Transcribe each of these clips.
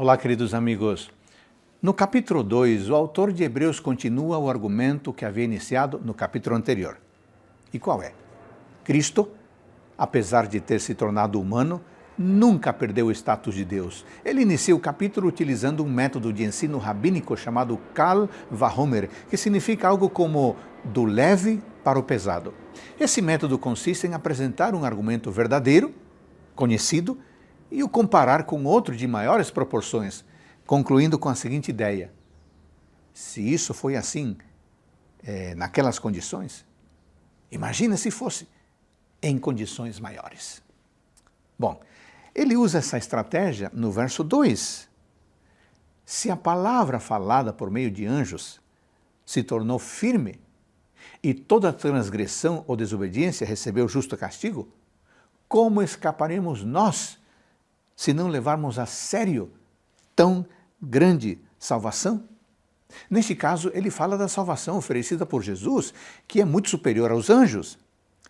Olá, queridos amigos. No capítulo 2, o autor de Hebreus continua o argumento que havia iniciado no capítulo anterior. E qual é? Cristo, apesar de ter se tornado humano, nunca perdeu o status de Deus. Ele inicia o capítulo utilizando um método de ensino rabínico chamado Kal Vahomer, que significa algo como do leve para o pesado. Esse método consiste em apresentar um argumento verdadeiro, conhecido, e o comparar com outro de maiores proporções, concluindo com a seguinte ideia: se isso foi assim, naquelas condições, imagina se fosse em condições maiores. Bom, ele usa essa estratégia no verso 2. Se a palavra falada por meio de anjos se tornou firme e toda transgressão ou desobediência recebeu justo castigo, como escaparemos nós se não levarmos a sério tão grande salvação? Neste caso, ele fala da salvação oferecida por Jesus, que é muito superior aos anjos.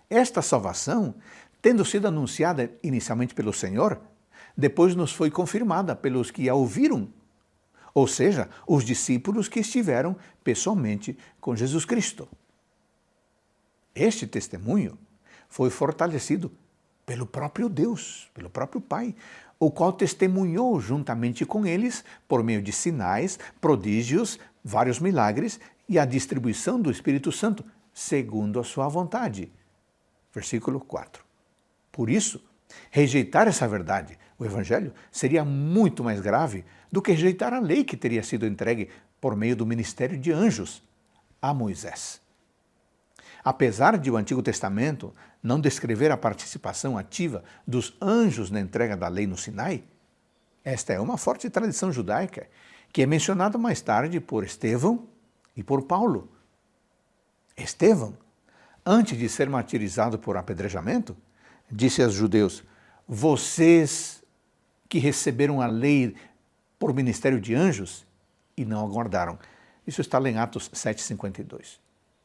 Esta salvação, tendo sido anunciada inicialmente pelo Senhor, depois nos foi confirmada pelos que a ouviram, ou seja, os discípulos que estiveram pessoalmente com Jesus Cristo. Este testemunho foi fortalecido pelo próprio Deus, pelo próprio Pai, o qual testemunhou juntamente com eles por meio de sinais, prodígios, vários milagres e a distribuição do Espírito Santo, segundo a sua vontade. Versículo 4. Por isso, rejeitar essa verdade, o Evangelho, seria muito mais grave do que rejeitar a lei que teria sido entregue por meio do ministério de anjos a Moisés. Apesar de o Antigo Testamento não descrever a participação ativa dos anjos na entrega da lei no Sinai, esta é uma forte tradição judaica que é mencionada mais tarde por Estevão e por Paulo. Estevão, antes de ser martirizado por apedrejamento, disse aos judeus: vocês que receberam a lei por ministério de anjos e não aguardaram. Isso está lá em Atos 7,52.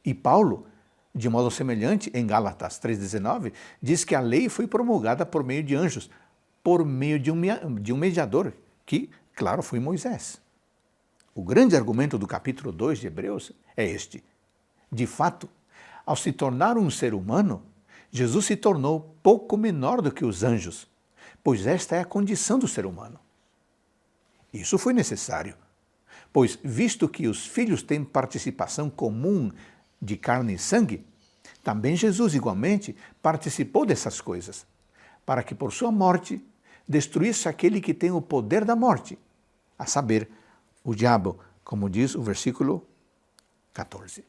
E Paulo, de modo semelhante, em Gálatas 3,19, diz que a lei foi promulgada por meio de anjos, por meio de um mediador, que, claro, foi Moisés. O grande argumento do capítulo 2 de Hebreus é este. De fato, ao se tornar um ser humano, Jesus se tornou pouco menor do que os anjos, pois esta é a condição do ser humano. Isso foi necessário, pois, visto que os filhos têm participação comum de carne e sangue, também Jesus, igualmente, participou dessas coisas, para que por sua morte destruísse aquele que tem o poder da morte, a saber, o diabo, como diz o versículo 14.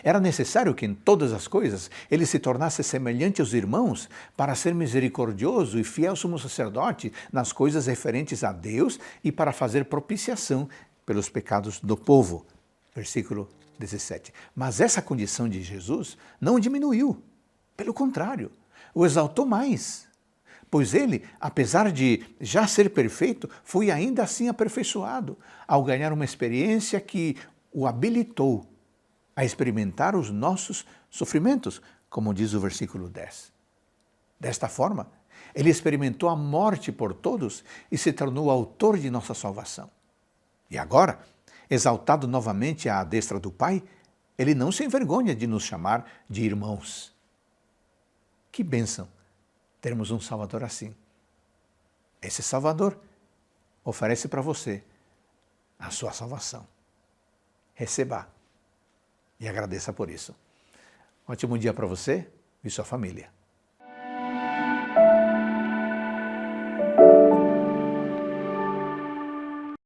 Era necessário que em todas as coisas ele se tornasse semelhante aos irmãos para ser misericordioso e fiel sumo sacerdote nas coisas referentes a Deus e para fazer propiciação pelos pecados do povo. Versículo 17. Mas essa condição de Jesus não o diminuiu. Pelo contrário, o exaltou mais. Pois ele, apesar de já ser perfeito, foi ainda assim aperfeiçoado, ao ganhar uma experiência que o habilitou a experimentar os nossos sofrimentos, como diz o versículo 10. Desta forma, ele experimentou a morte por todos e se tornou autor de nossa salvação. E agora, exaltado novamente à destra do Pai, ele não se envergonha de nos chamar de irmãos. Que bênção termos um Salvador assim. Esse Salvador oferece para você a sua salvação. Receba e agradeça por isso. Ótimo dia para você e sua família.